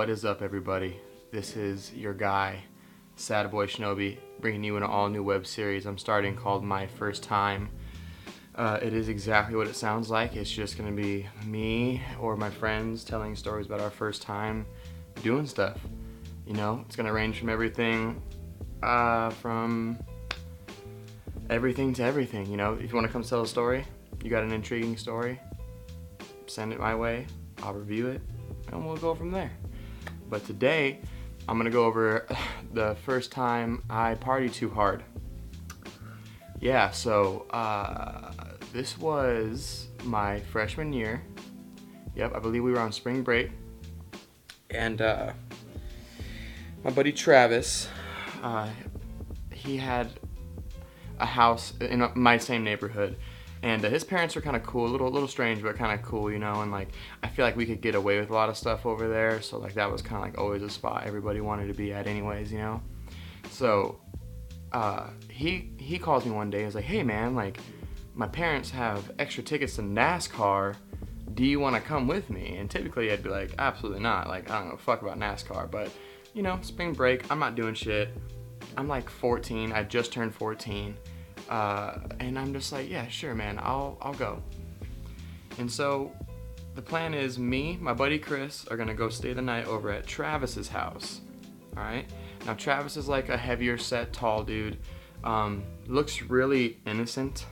What is up, everybody? This is your guy, Sad Boy Shinobi, bringing you an all-new web series I'm starting called My First Time. It is exactly what it sounds like. It's just going to be me or my friends telling stories about our first time doing stuff. You know, it's going to range from everything to everything. You know, if you want to come tell a story, you got an intriguing story, send it my way. I'll review it, and we'll go from there. But today, I'm gonna go over the first time I partied too hard. Yeah, so this was my freshman year. Yep, I believe we were on spring break, and my buddy Travis, he had a house in my same neighborhood. And his parents were kind of cool, a little strange, but kind of cool, you know. And like, I feel like we could get away with a lot of stuff over there. So like, that was kind of like always a spot everybody wanted to be at, anyways, you know. So he calls me one day. He's like, "Hey man, like, my parents have extra tickets to NASCAR. Do you want to come with me?" And typically I'd be like, "Absolutely not. Like, I don't know fuck about NASCAR." But you know, spring break, I'm not doing shit. I'm like 14. I just turned 14. And I'm just like, yeah, sure, man, I'll go. And so the plan is me, my buddy Chris, are gonna go stay the night over at Travis's house. All right. Now Travis is like a heavier set, tall dude. Looks really innocent.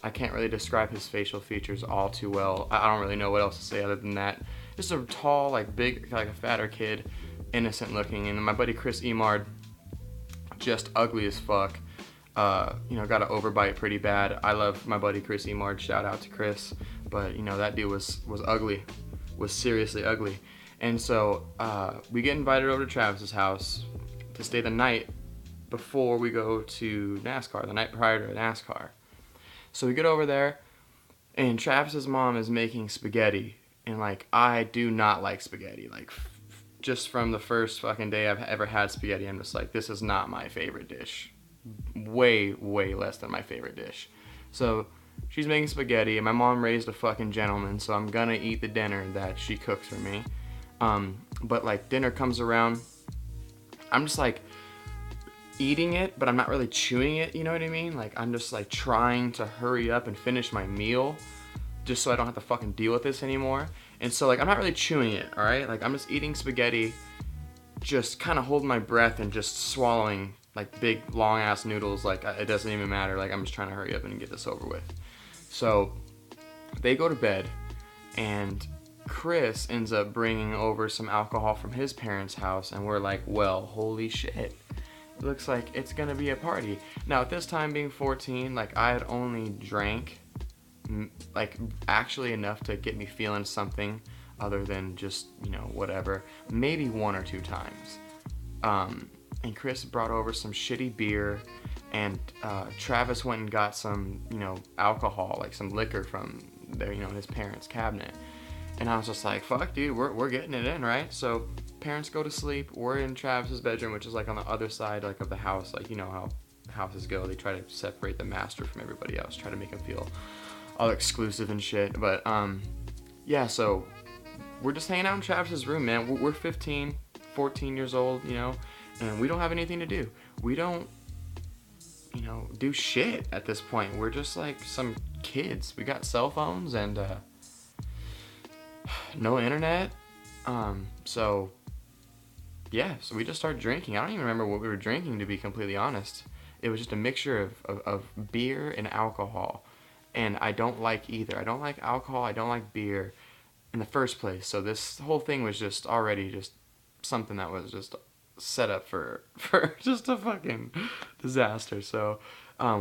I can't really describe his facial features all too well. I don't really know what else to say other than that. Just a tall, like big, like a fatter kid, innocent looking. And my buddy Chris Emard, just ugly as fuck. You know, got an overbite pretty bad. I love my buddy Chris Emard, shout out to Chris, but you know, that dude was ugly, was seriously ugly. And so we get invited over to Travis's house to stay the night before we go to NASCAR, the night prior to NASCAR. So we get over there, and Travis's mom is making spaghetti, and like, I do not like spaghetti. Like, just from the first fucking day I've ever had spaghetti, I'm just like, this is not my favorite dish. Way less than my favorite dish. So she's making spaghetti, and my mom raised a fucking gentleman, so I'm gonna eat the dinner that she cooks for me. But like, dinner comes around, I'm just like eating it, but I'm not really chewing it, you know what I mean? Like, I'm just like trying to hurry up and finish my meal just so I don't have to fucking deal with this anymore. And so like, I'm not really chewing it, all right? Like, I'm just eating spaghetti, just kind of holding my breath and just swallowing like big long ass noodles. Like, it doesn't even matter. Like, I'm just trying to hurry up and get this over with. So they go to bed, and Chris ends up bringing over some alcohol from his parents' house, and we're like, well, holy shit, it looks like it's gonna be a party. Now at this time, being 14, like, I had only drank like actually enough to get me feeling something other than just, you know, whatever, maybe one or two times. And Chris brought over some shitty beer, and Travis went and got some, you know, alcohol, like some liquor from their, you know, his parents' cabinet. And I was just like, fuck, dude, we're getting it in, right? So parents go to sleep. We're in Travis's bedroom, which is like on the other side, like, of the house. Like, you know how houses go. They try to separate the master from everybody else, try to make him feel all exclusive and shit. But yeah, so we're just hanging out in Travis's room, man. We're 15, 14 years old, you know, and we don't have anything to do. We don't, you know, do shit at this point. We're just like some kids. We got cell phones and no internet. So yeah, so we just started drinking. I don't even remember what we were drinking, to be completely honest. It was just a mixture of beer and alcohol. And I don't like either. I don't like alcohol. I don't like beer in the first place. So this whole thing was just already just something that was just set up for just a fucking disaster. So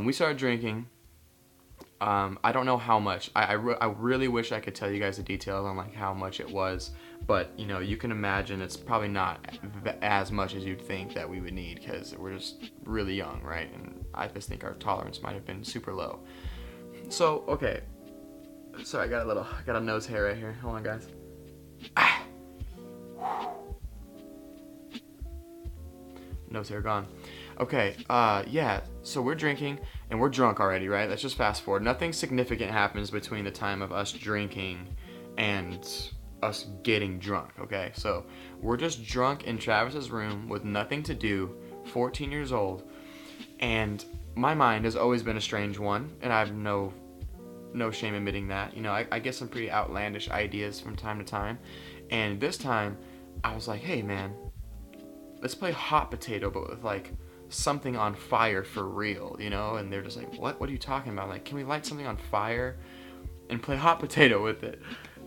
we started drinking. I don't know how much. I really wish I could tell you guys the details on like how much it was, but you know, you can imagine it's probably not as much as you'd think that we would need, because we're just really young, right? And I just think our tolerance might have been super low. So okay, sorry, I got a nose hair right here. Hold on, guys. Nose hair gone. Okay, yeah, so we're drinking, and we're drunk already, right? Let's just fast forward. Nothing significant happens between the time of us drinking and us getting drunk, okay? So we're just drunk in Travis's room with nothing to do, 14 years old, and my mind has always been a strange one, and I have no shame admitting that. You know, I get some pretty outlandish ideas from time to time, and this time I was like, hey man, let's play hot potato, but with like something on fire for real, you know? And they're just like, what are you talking about? Like, can we light something on fire and play hot potato with it?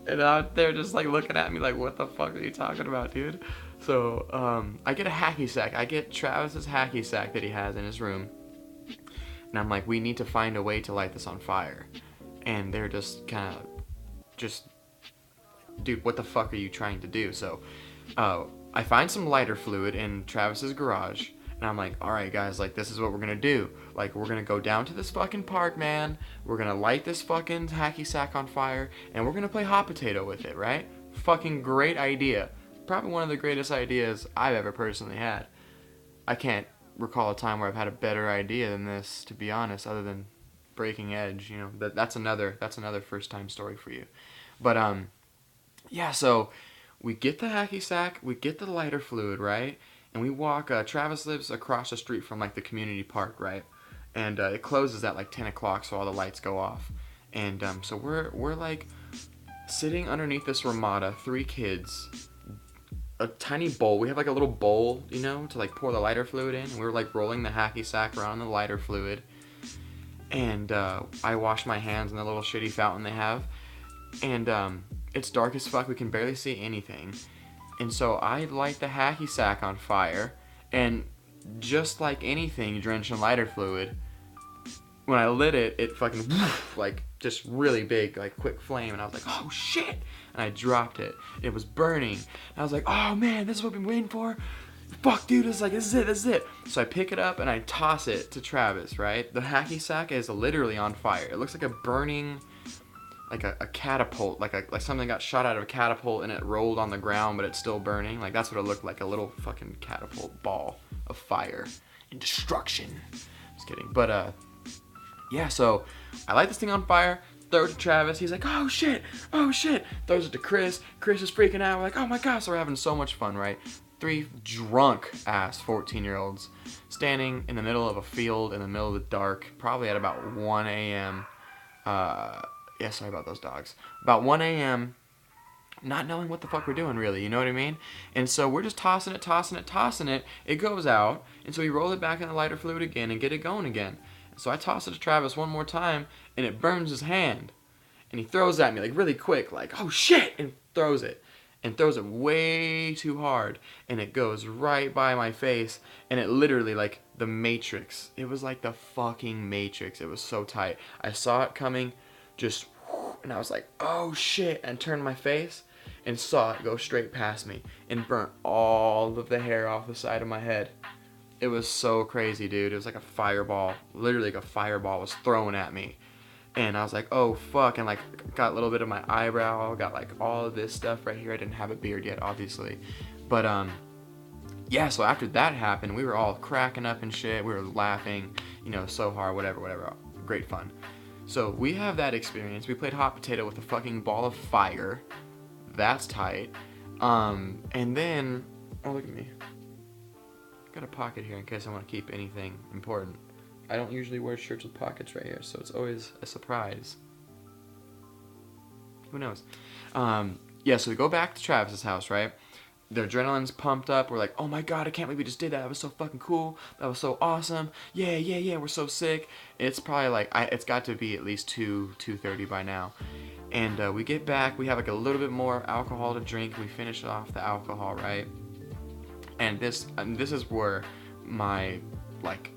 And they're just like looking at me like, what the fuck are you talking about, dude? So I get a hacky sack. I get Travis's hacky sack that he has in his room, and I'm like, we need to find a way to light this on fire. And they're just kind of dude, what the fuck are you trying to do? So I find some lighter fluid in Travis's garage, and I'm like, all right, guys, like, this is what we're gonna do. Like, we're gonna go down to this fucking park, man. We're gonna light this fucking hacky sack on fire, and we're gonna play hot potato with it, right? Fucking great idea. Probably one of the greatest ideas I've ever personally had. I can't recall a time where I've had a better idea than this, to be honest, other than Breaking Edge. You know, that's another first time story for you. But yeah, so we get the hacky sack, we get the lighter fluid, right? And we walk, Travis lives across the street from like the community park, right? And it closes at like 10 o'clock, so all the lights go off. And so we're like sitting underneath this Ramada, 3 kids, a tiny bowl. We have like a little bowl, you know, to like pour the lighter fluid in. And we were like rolling the hacky sack around the lighter fluid. And I wash my hands in the little shitty fountain they have. And it's dark as fuck. We can barely see anything. And so I light the hacky sack on fire, and just like anything drenched in lighter fluid, when I lit it, it fucking like just really big, like quick flame, and I was like, oh shit, and I dropped it. It was burning, and I was like, oh man, this is what I've been waiting for. Fuck, dude, it's like, this is it. So I pick it up and I toss it to Travis, right? The hacky sack is literally on fire. It looks like a burning, like a catapult, like something got shot out of a catapult and it rolled on the ground, but it's still burning. Like, that's what it looked like, a little fucking catapult ball of fire and destruction. Just kidding. But yeah, so I light this thing on fire, throw it to Travis. He's like, oh shit, throws it to Chris. Chris is freaking out. We're like, oh my gosh. So we're having so much fun, right? 3 drunk ass 14-year-olds standing in the middle of a field in the middle of the dark, probably at about 1 a.m. Yeah, sorry about those dogs. About 1 a.m., not knowing what the fuck we're doing, really, you know what I mean? And so we're just tossing it. It goes out, and so we roll it back in the lighter fluid again and get it going again. And so I toss it to Travis one more time, and it burns his hand. And he throws at me, like, really quick, like, oh shit, and throws it. And throws it way too hard, and it goes right by my face, and it literally, like, the Matrix. It was like the fucking Matrix. It was so tight. I saw it coming, just, and I was like, oh shit, and turned my face and saw it go straight past me and burnt all of the hair off the side of my head. It was so crazy, dude. It was like a fireball, literally like a fireball was thrown at me. And I was like, oh fuck, and like got a little bit of my eyebrow, got like all of this stuff right here. I didn't have a beard yet, obviously. But yeah, so after that happened, we were all cracking up and shit. We were laughing, you know, so hard, whatever. Great fun. So we have that experience. We played hot potato with a fucking ball of fire. That's tight. And then, oh look at me. Got a pocket here in case I want to keep anything important. I don't usually wear shirts with pockets right here, so it's always a surprise. Who knows? Yeah, so we go back to Travis's house, right? The adrenaline's pumped up. We're like, oh my god, I can't believe we just did that. That was so fucking cool. That was so awesome. Yeah, we're so sick. It's probably like, it's got to be at least 2:30 by now. And we get back, we have like a little bit more alcohol to drink. We finish off the alcohol, right? And this is where my, like,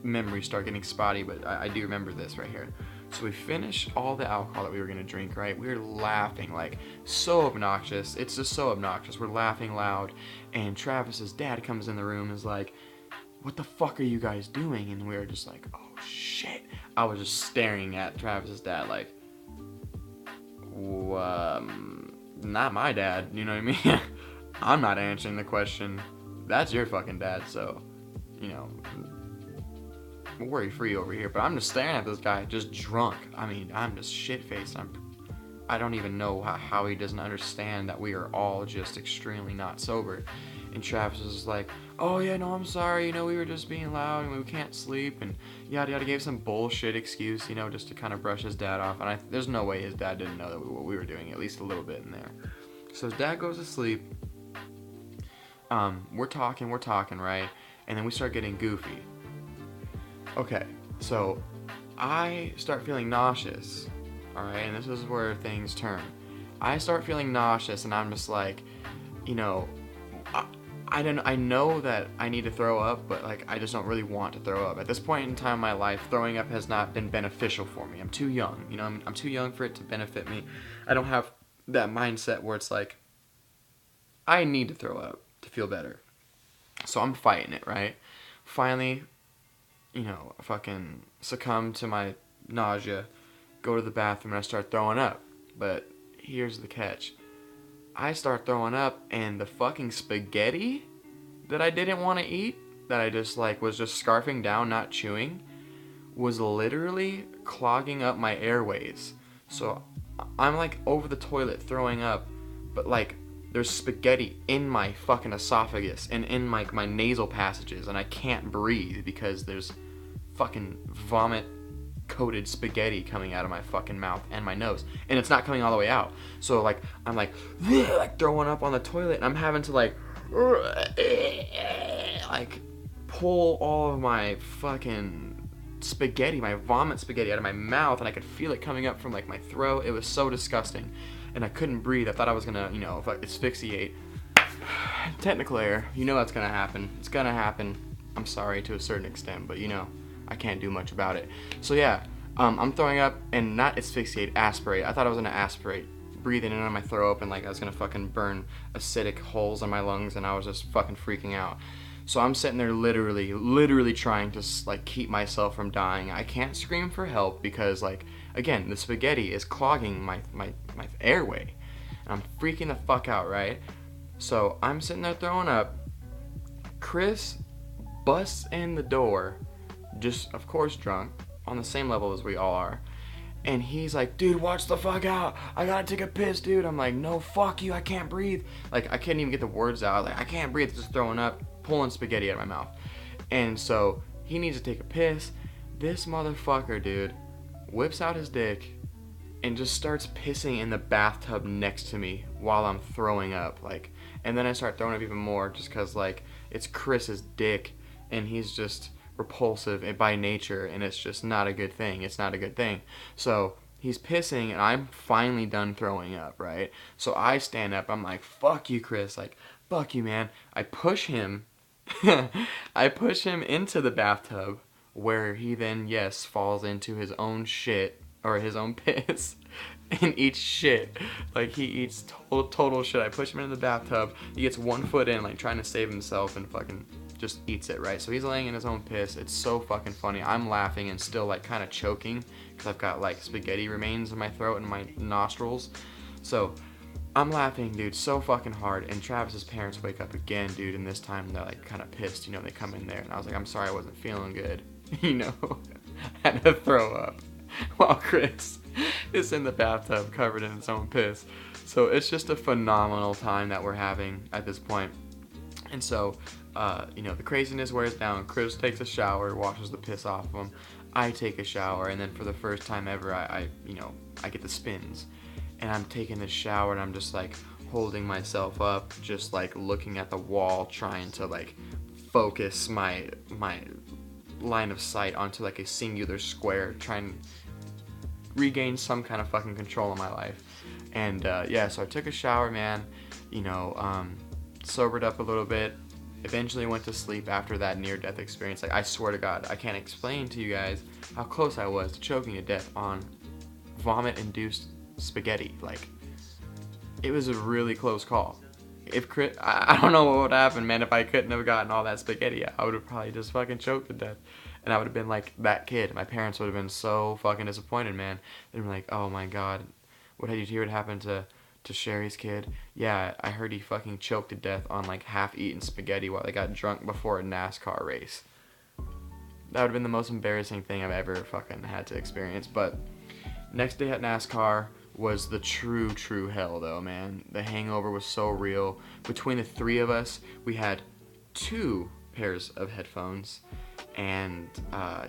memories start getting spotty, but I do remember this right here. So we finished all the alcohol that we were gonna drink, right? We were laughing, like, so obnoxious. It's just so obnoxious. We're laughing loud, and Travis's dad comes in the room and is like, what the fuck are you guys doing? And we were just like, oh shit. I was just staring at Travis's dad like, not my dad, you know what I mean? I'm not answering the question. That's your fucking dad, so, you know, worry free over here. But I'm just staring at this guy, just drunk. I mean, I'm just shit-faced. I don't even know how he doesn't understand that we are all just extremely not sober. And Travis was like, oh yeah, no, I'm sorry, we were just being loud and we can't sleep and yada yada, gave some bullshit excuse, just to kind of brush his dad off. And there's no way his dad didn't know that what we were doing, at least a little bit in there. So his dad goes to sleep. We're talking, right? And then we start getting goofy. Okay, so I start feeling nauseous, alright? And this is where things turn. I start feeling nauseous, and I'm just like, I know that I need to throw up, but like I just don't really want to throw up. At this point in time in my life, throwing up has not been beneficial for me. I'm too young, I'm too young for it to benefit me. I don't have that mindset where it's like, I need to throw up to feel better. So I'm fighting it, right? Finally, fucking succumb to my nausea, go to the bathroom, and I start throwing up. But here's the catch. I start throwing up, and the fucking spaghetti that I didn't want to eat, that I just was just scarfing down, not chewing, was literally clogging up my airways. So I'm like over the toilet throwing up, but like there's spaghetti in my fucking esophagus and in my nasal passages, and I can't breathe because there's fucking vomit coated spaghetti coming out of my fucking mouth and my nose, and it's not coming all the way out. So like I'm like throwing up on the toilet, and I'm having to like pull all of my fucking spaghetti, my vomit spaghetti, out of my mouth, and I could feel it coming up from like my throat. It was so disgusting, and I couldn't breathe. I thought I was gonna asphyxiate. Technical error, that's gonna happen. It's gonna happen. I'm sorry to a certain extent, but I can't do much about it. So yeah, I'm throwing up, and not asphyxiate, aspirate. I thought I was gonna aspirate, breathe in and out of my throat, and like I was gonna fucking burn acidic holes in my lungs, and I was just fucking freaking out. So I'm sitting there literally trying to like keep myself from dying. I can't scream for help because again, the spaghetti is clogging my airway, and I'm freaking the fuck out, right? So I'm sitting there throwing up. Chris busts in the door, just of course drunk, on the same level as we all are, and he's like, dude, watch the fuck out, I gotta take a piss, dude. I'm like, no, fuck you, I can't breathe. Like I couldn't even get the words out, like I can't breathe, just throwing up, pulling spaghetti out of my mouth. And so he needs to take a piss. This motherfucker, dude, whips out his dick and just starts pissing in the bathtub next to me while I'm throwing up, and then I start throwing up even more just because it's Chris's dick, and he's just repulsive by nature, and it's just not a good thing. It's not a good thing. So he's pissing, and I'm finally done throwing up, right? So I stand up. I'm like, fuck you, Chris. Fuck you, man. I push him. I push him into the bathtub, where he then, yes, falls into his own shit, or his own piss, and eats shit. He eats total shit. I push him into the bathtub. He gets 1 foot in, trying to save himself, and fucking just eats it, right? So he's laying in his own piss. It's so fucking funny. I'm laughing and still kind of choking because I've got spaghetti remains in my throat and my nostrils. So I'm laughing, dude, so fucking hard. And Travis's parents wake up again, dude, and this time they're kind of pissed. They come in there, and I was like, I'm sorry, I wasn't feeling good. I had to throw up while Chris is in the bathtub covered in his own piss. So it's just a phenomenal time that we're having at this point. And so the craziness wears down. Chris takes a shower, washes the piss off of him. I take a shower, and then for the first time ever, I get the spins. And I'm taking this shower, and I'm just holding myself up, just looking at the wall, trying to focus my line of sight onto a singular square, trying to regain some kind of fucking control in my life. And so I took a shower, man. Sobered up a little bit. Eventually went to sleep after that near-death experience. I swear to God, I can't explain to you guys how close I was to choking to death on vomit-induced spaghetti. It was a really close call. If Chris, I don't know what would happen, man, if I couldn't have gotten all that spaghetti. I would have probably just fucking choked to death. And I would have been like that kid. My parents would have been so fucking disappointed, man. They'd be like, oh my God, what did you hear what happened to Sherry's kid? Yeah, I heard he fucking choked to death on half-eaten spaghetti while they got drunk before a NASCAR race. That would have been the most embarrassing thing I've ever fucking had to experience. But next day at NASCAR, was the true hell though, man. The hangover was so real. Between the three of us, we had 2 pairs of headphones. And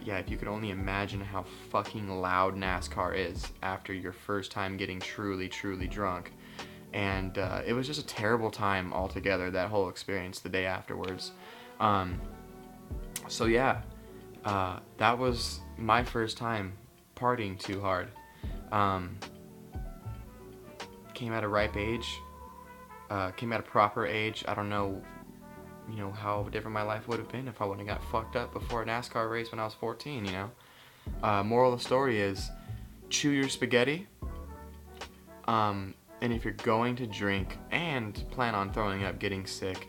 yeah, if you could only imagine how fucking loud NASCAR is after your first time getting truly drunk. And it was just a terrible time altogether, that whole experience the day afterwards. So yeah, that was my first time partying too hard. Came at a ripe age, came at a proper age. I don't know, how different my life would have been if I wouldn't have got fucked up before a NASCAR race when I was 14, Moral of the story is, chew your spaghetti. And if you're going to drink and plan on throwing up, getting sick,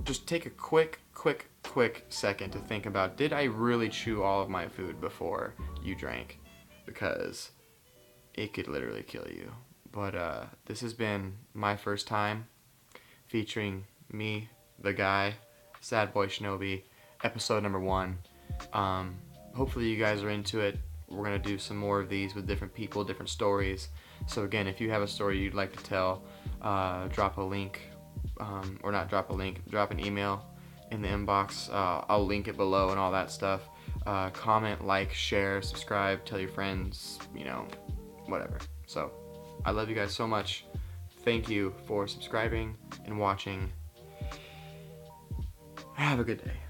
just take a quick second to think about, did I really chew all of my food before you drank? Because it could literally kill you. But this has been my first time featuring me, the guy, Sad Boy Shinobi, episode number 1. Hopefully you guys are into it. We're going to do some more of these with different people, different stories. So again, if you have a story you'd like to tell, drop a link, or not drop a link, drop an email in the inbox. I'll link it below and all that stuff. Comment, like, share, subscribe, tell your friends, whatever. So I love you guys so much. Thank you for subscribing and watching. Have a good day.